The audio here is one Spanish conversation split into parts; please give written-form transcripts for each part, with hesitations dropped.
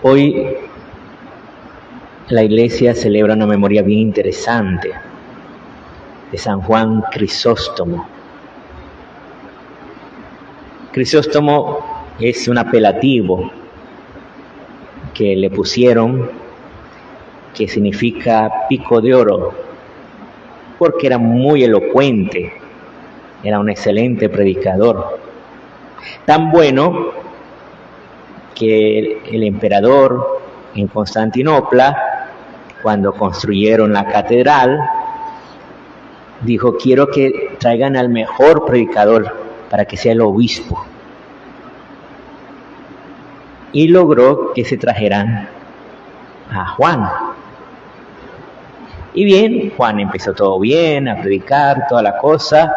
Hoy la iglesia celebra una memoria bien interesante de San Juan Crisóstomo. Crisóstomo es un apelativo que le pusieron, que significa pico de oro, porque era muy elocuente, era un excelente predicador. Tan bueno que el emperador en Constantinopla, cuando construyeron la catedral, dijo: quiero que traigan al mejor predicador para que sea el obispo. Y logró que se trajeran a Juan. Y bien, Juan empezó todo bien, a predicar, toda la cosa,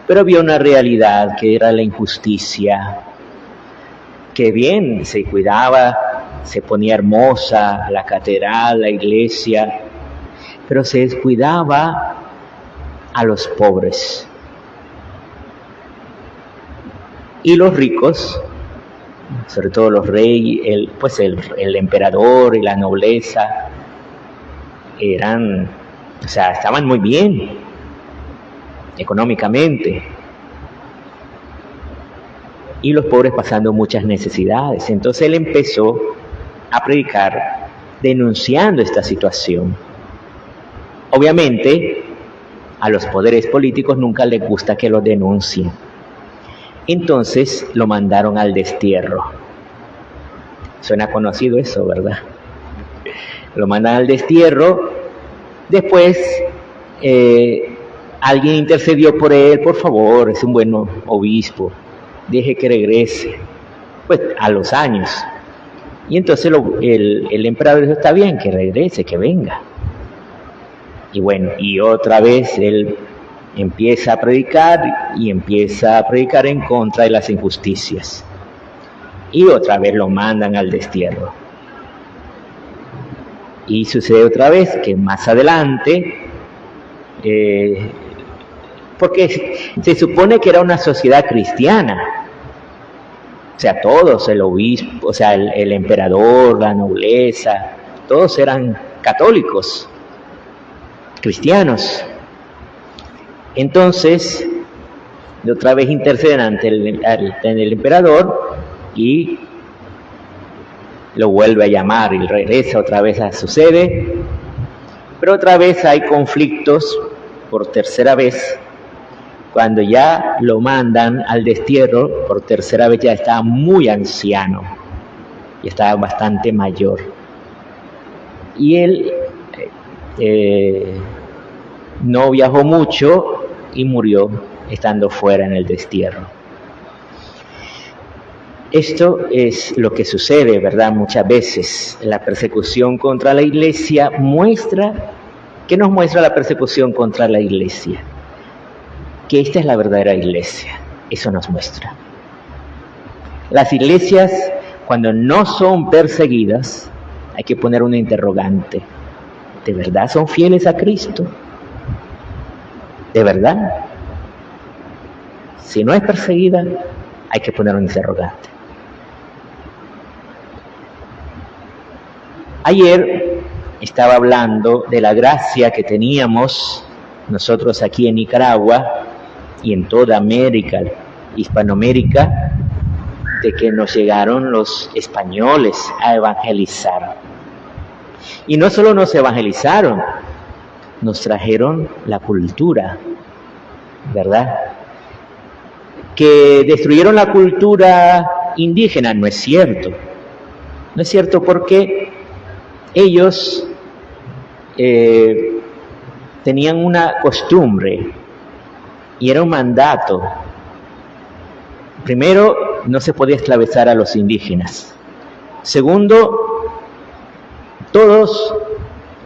pero vio una realidad que era la injusticia, que bien se cuidaba, se ponía hermosa la catedral, la iglesia, pero se descuidaba a los pobres. Y los ricos, sobre todo los reyes, el emperador y la nobleza, estaban muy bien económicamente, y los pobres pasando muchas necesidades. Entonces él empezó a predicar denunciando esta situación. Obviamente a los poderes políticos nunca les gusta que lo denuncien, entonces lo mandaron al destierro. Suena conocido eso, ¿verdad? Lo mandan al destierro. Después alguien intercedió por él: por favor, es un buen obispo, deje que regrese. Pues a los años. Y entonces el emperador dijo: está bien, que regrese, que venga. Y bueno, y otra vez él empieza a predicar en contra de las injusticias. Y otra vez lo mandan al destierro. Y sucede otra vez que más adelante, porque se supone que era una sociedad cristiana, o sea, todos, el obispo, o sea, el emperador, la nobleza, todos eran católicos, cristianos. Entonces, otra vez interceden ante el emperador y lo vuelve a llamar y regresa otra vez a su sede, pero otra vez hay conflictos por tercera vez. Cuando ya lo mandan al destierro por tercera vez, ya estaba muy anciano, ya estaba bastante mayor, y él no viajó mucho y murió estando fuera en el destierro. Esto es lo que sucede, ¿verdad? Muchas veces la persecución contra la iglesia ¿qué nos muestra la persecución contra la iglesia? Que esta es la verdadera iglesia. Eso nos muestra. Las iglesias, cuando no son perseguidas, hay que poner una interrogante: ¿de verdad son fieles a Cristo? ¿De verdad? Si no es perseguida, hay que poner un interrogante. Ayer estaba hablando de la gracia que teníamos nosotros aquí en Nicaragua y en toda América, Hispanoamérica, de que nos llegaron los españoles a evangelizar. Y no solo nos evangelizaron, nos trajeron la cultura, ¿verdad? Que destruyeron la cultura indígena, no es cierto. No es cierto, porque ellos tenían una costumbre y era un mandato. Primero, no se podía esclavizar a los indígenas. Segundo, todos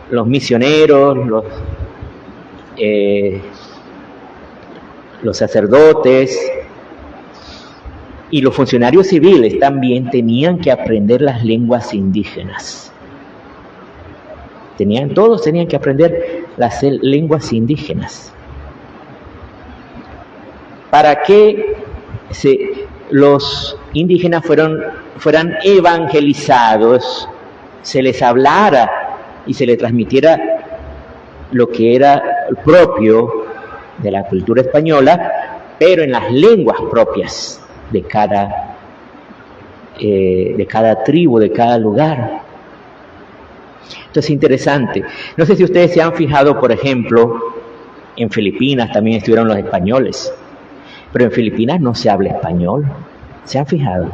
los misioneros, los sacerdotes y los funcionarios civiles también tenían que aprender las lenguas indígenas. Todos tenían que aprender las lenguas indígenas. ¿Para qué los indígenas fueran evangelizados, se les hablara y se les transmitiera lo que era propio de la cultura española, pero en las lenguas propias de cada tribu, de cada lugar. Esto es interesante. No sé si ustedes se han fijado, por ejemplo, en Filipinas también estuvieron los españoles, pero en Filipinas no se habla español. ¿Se han fijado?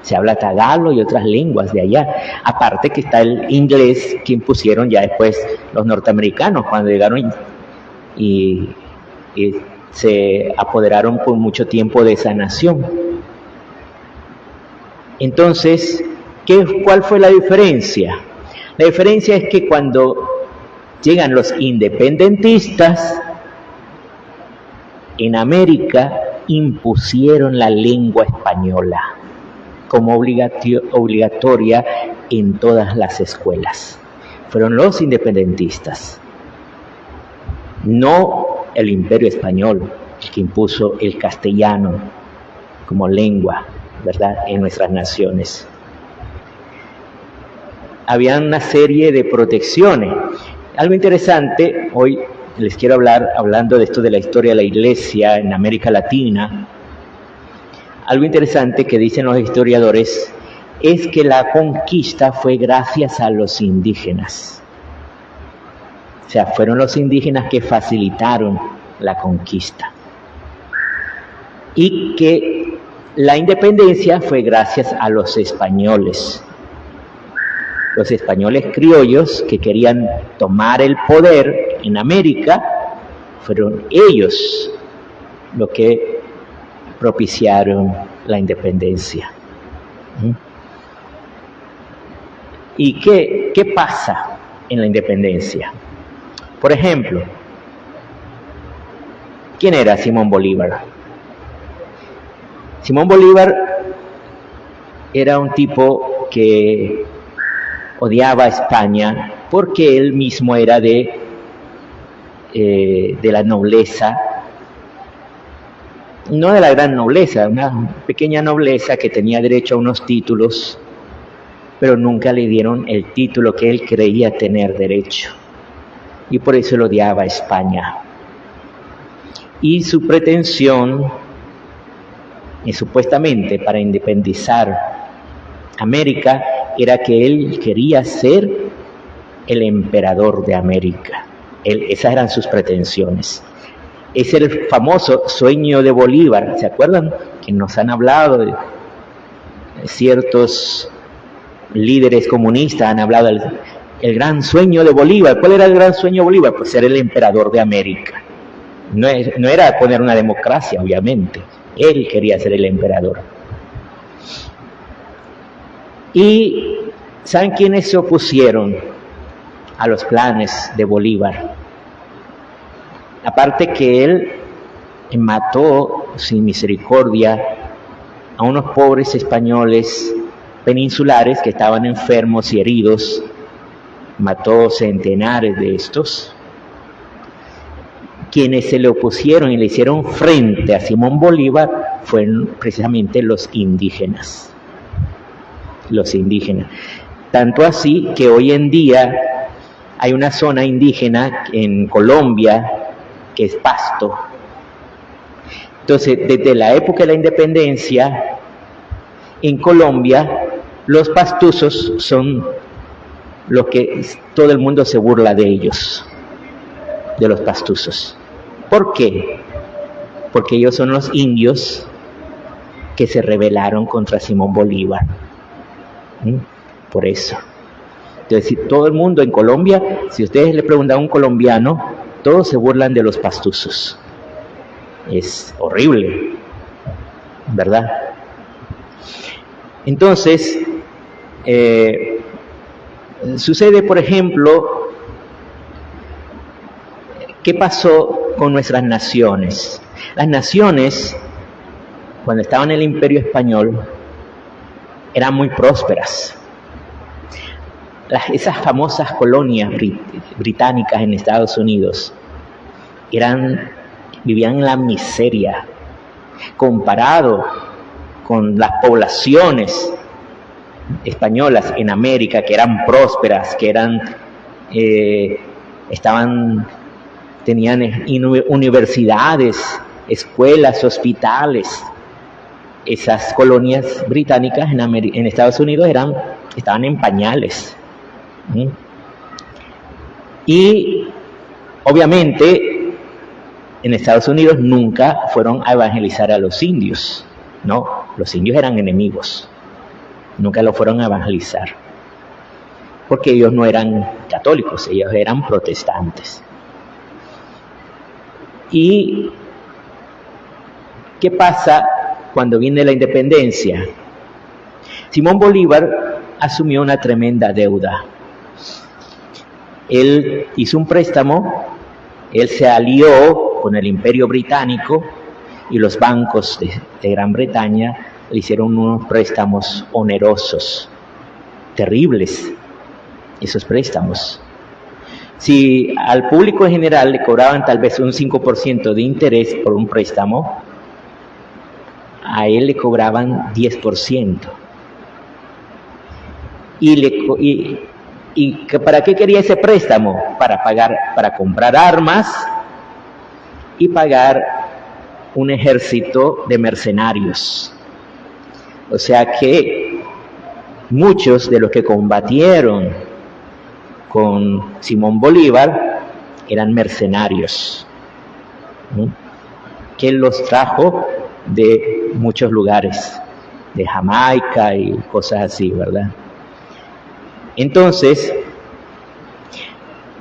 Se habla tagalo y otras lenguas de allá. Aparte que está el inglés que impusieron ya después los norteamericanos cuando llegaron y se apoderaron por mucho tiempo de esa nación. Entonces, ¿cuál fue la diferencia? La diferencia es que cuando llegan los independentistas, en América impusieron la lengua española como obligatoria en todas las escuelas. Fueron los independentistas, no el Imperio Español, el que impuso el castellano como lengua, ¿verdad?, en nuestras naciones. Había una serie de protecciones. Algo interesante, hoy les quiero hablar, hablando de esto de la historia de la Iglesia en América Latina, algo interesante que dicen los historiadores es que la conquista fue gracias a los indígenas. O sea, fueron los indígenas que facilitaron la conquista. Y que la independencia fue gracias a los españoles. Los españoles criollos que querían tomar el poder en América, fueron ellos los que propiciaron la independencia. ¿Y qué pasa en la independencia? Por ejemplo, ¿quién era Simón Bolívar? Simón Bolívar era un tipo que odiaba a España porque él mismo era de la nobleza, no de la gran nobleza, una pequeña nobleza que tenía derecho a unos títulos, pero nunca le dieron el título que él creía tener derecho, y por eso lo odiaba a España. Y su pretensión, supuestamente para independizar América, era que él quería ser el emperador de América. Esas eran sus pretensiones. Es el famoso sueño de Bolívar. ¿Se acuerdan? Que nos han hablado de ciertos líderes comunistas, han hablado del gran sueño de Bolívar. ¿Cuál era el gran sueño de Bolívar? Pues ser el emperador de América. No era poner una democracia, obviamente. Él quería ser el emperador. Y ¿saben quiénes se opusieron a los planes de Bolívar? Aparte que él mató sin misericordia a unos pobres españoles peninsulares que estaban enfermos y heridos, mató centenares de estos. Quienes se le opusieron y le hicieron frente a Simón Bolívar fueron precisamente los indígenas. Los indígenas. Tanto así que hoy en día hay una zona indígena en Colombia que es Pasto. Entonces, desde la época de la independencia, en Colombia, los pastuzos son los que todo el mundo se burla de ellos, de los pastuzos. ¿Por qué? Porque ellos son los indios que se rebelaron contra Simón Bolívar. Por eso. Entonces, si todo el mundo en Colombia, si ustedes le preguntan a un colombiano, todos se burlan de los pastuzos. Es horrible, ¿verdad? Entonces, sucede, por ejemplo, ¿qué pasó con nuestras naciones? Las naciones, cuando estaban en el Imperio Español, eran muy prósperas. Esas famosas colonias británicas en Estados Unidos vivían en la miseria comparado con las poblaciones españolas en América, que eran prósperas, que eran tenían universidades, escuelas, hospitales. Esas colonias británicas en Estados Unidos estaban en pañales. Y obviamente en Estados Unidos nunca fueron a evangelizar a los indios. No, los indios eran enemigos. Nunca lo fueron a evangelizar. Porque ellos no eran católicos, ellos eran protestantes. ¿Y qué pasa cuando viene la independencia? Simón Bolívar asumió una tremenda deuda. Él hizo un préstamo, él se alió con el Imperio Británico y los bancos de Gran Bretaña le hicieron unos préstamos onerosos, terribles, esos préstamos. Si al público en general le cobraban tal vez un 5% de interés por un préstamo, a él le cobraban 10%. ¿Y para qué quería ese préstamo? Para comprar armas y pagar un ejército de mercenarios. O sea que muchos de los que combatieron con Simón Bolívar eran mercenarios, que él los trajo de muchos lugares, de Jamaica y cosas así, ¿verdad? Entonces,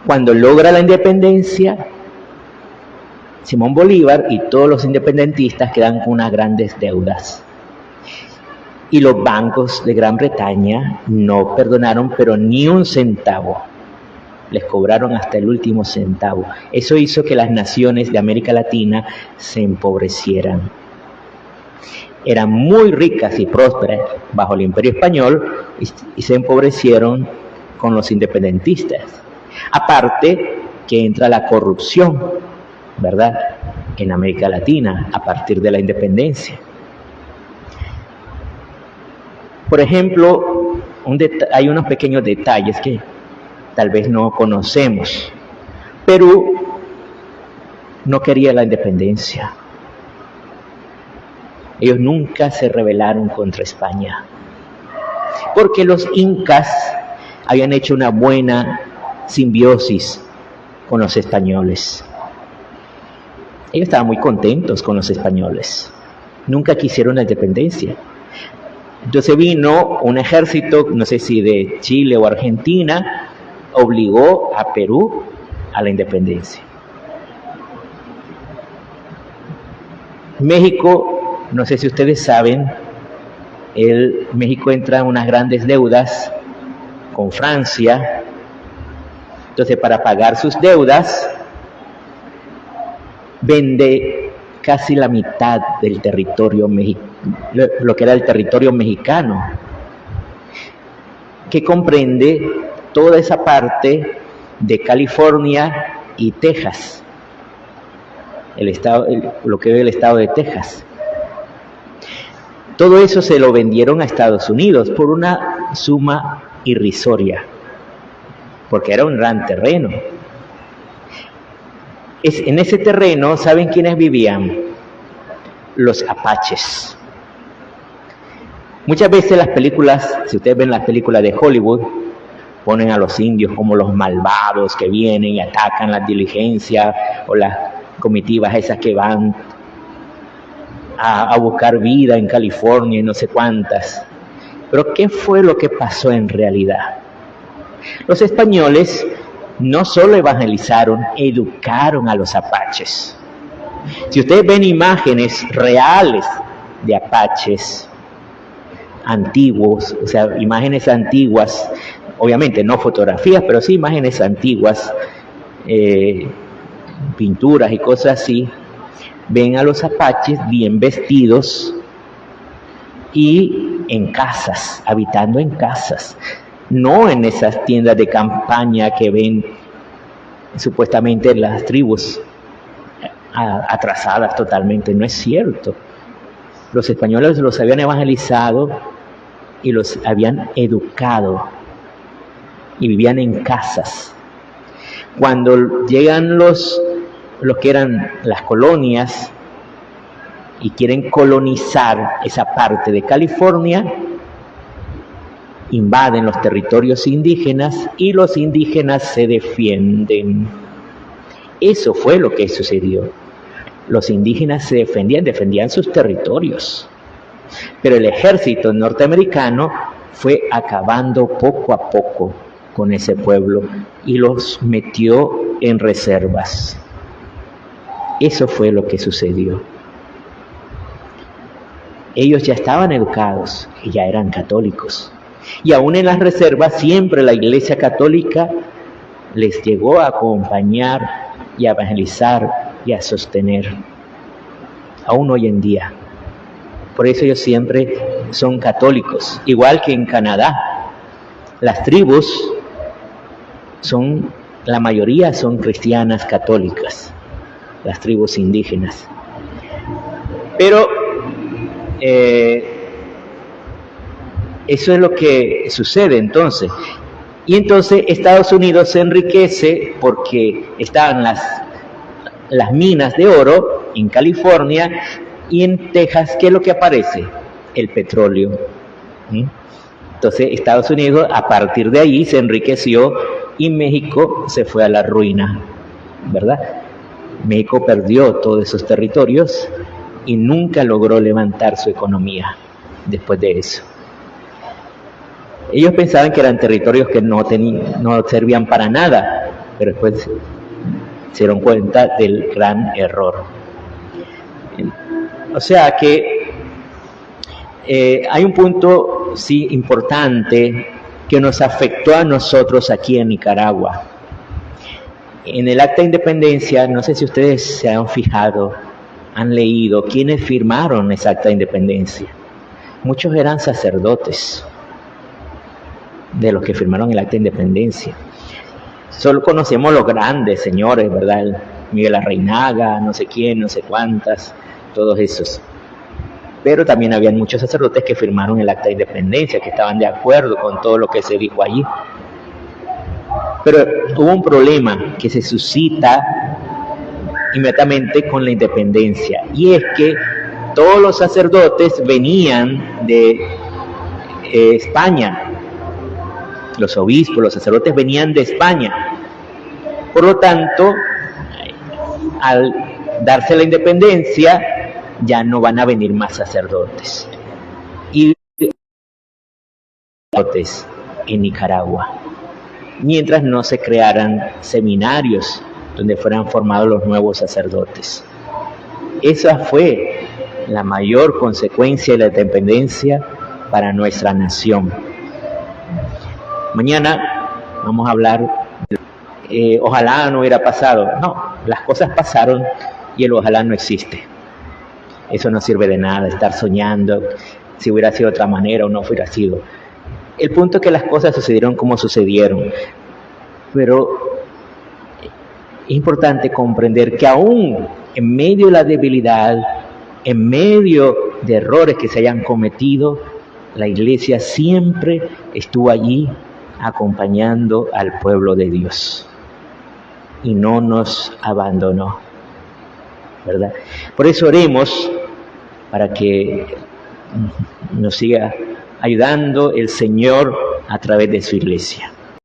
cuando logra la independencia, Simón Bolívar y todos los independentistas quedan con unas grandes deudas. Y los bancos de Gran Bretaña no perdonaron, pero ni un centavo. Les cobraron hasta el último centavo. Eso hizo que las naciones de América Latina se empobrecieran. Eran muy ricas y prósperas bajo el Imperio Español y se empobrecieron con los independentistas. Aparte que entra la corrupción, ¿verdad?, en América Latina a partir de la independencia. Por ejemplo, hay unos pequeños detalles que tal vez no conocemos. Perú no quería la independencia. Ellos nunca se rebelaron contra España, porque los incas habían hecho una buena simbiosis con los españoles. Ellos estaban muy contentos con los españoles. Nunca quisieron la independencia. Entonces vino un ejército, no sé si de Chile o Argentina, obligó a Perú a la independencia. México, no sé si ustedes saben, México entra en unas grandes deudas con Francia. Entonces, para pagar sus deudas, vende casi la mitad del territorio lo que era el territorio mexicano, que comprende toda esa parte de California y Texas, lo que es el estado de Texas. Todo eso se lo vendieron a Estados Unidos por una suma irrisoria, porque era un gran terreno. En ese terreno, ¿saben quiénes vivían? Los apaches. Muchas veces las películas, si ustedes ven las películas de Hollywood, ponen a los indios como los malvados que vienen y atacan las diligencias o las comitivas esas que van a buscar vida en California y no sé cuántas. Pero ¿qué fue lo que pasó en realidad? Los españoles no solo evangelizaron, educaron a los apaches. Si ustedes ven imágenes reales de apaches antiguos, o sea, imágenes antiguas, obviamente no fotografías, pero sí imágenes antiguas, pinturas y cosas así, ven a los apaches bien vestidos y en casas, habitando en casas, no en esas tiendas de campaña que ven supuestamente las tribus atrasadas totalmente. No es cierto. Los españoles los habían evangelizado y los habían educado y vivían en casas. Cuando llegan los que eran las colonias y quieren colonizar esa parte de California, invaden los territorios indígenas y los indígenas se defienden. Eso fue lo que sucedió. Los indígenas se defendían sus territorios. Pero el ejército norteamericano fue acabando poco a poco con ese pueblo y los metió en reservas. Eso fue lo que sucedió. Ellos ya estaban educados y ya eran católicos. Y aún en las reservas siempre la Iglesia Católica les llegó a acompañar y a evangelizar y a sostener. Aún hoy en día. Por eso ellos siempre son católicos. Igual que en Canadá. Las tribus la mayoría son cristianas católicas. Las tribus indígenas. Pero eso es lo que sucede entonces. Y entonces Estados Unidos se enriquece porque estaban las minas de oro en California y en Texas. ¿Qué es lo que aparece? El petróleo. Entonces Estados Unidos a partir de ahí se enriqueció y México se fue a la ruina, ¿verdad? México perdió todos esos territorios y nunca logró levantar su economía después de eso. Ellos pensaban que eran territorios que no servían para nada, pero después se dieron cuenta del gran error. O sea que hay un punto, sí, importante que nos afectó a nosotros aquí en Nicaragua. En el Acta de Independencia, no sé si ustedes se han fijado, han leído quiénes firmaron esa Acta de Independencia. Muchos eran sacerdotes de los que firmaron el Acta de Independencia. Solo conocemos los grandes señores, ¿verdad? Miguel Larrainaga, no sé quién, no sé cuántas, todos esos. Pero también habían muchos sacerdotes que firmaron el Acta de Independencia, que estaban de acuerdo con todo lo que se dijo allí. Pero hubo un problema que se suscita inmediatamente con la independencia, y es que todos los sacerdotes venían de España. Los obispos, los sacerdotes venían de España. Por lo tanto, al darse la independencia, ya no van a venir más sacerdotes. Y sacerdotes en Nicaragua, mientras no se crearan seminarios donde fueran formados los nuevos sacerdotes. Esa fue la mayor consecuencia de la independencia para nuestra nación. Mañana vamos a hablar, ojalá no hubiera pasado. No, las cosas pasaron y el ojalá no existe. Eso no sirve de nada, estar soñando si hubiera sido de otra manera o no hubiera sido. El punto es que las cosas sucedieron como sucedieron. Pero es importante comprender que aún en medio de la debilidad, en medio de errores que se hayan cometido, la Iglesia siempre estuvo allí acompañando al pueblo de Dios y no nos abandonó, ¿verdad? Por eso oremos para que nos siga ayudando el Señor a través de su Iglesia.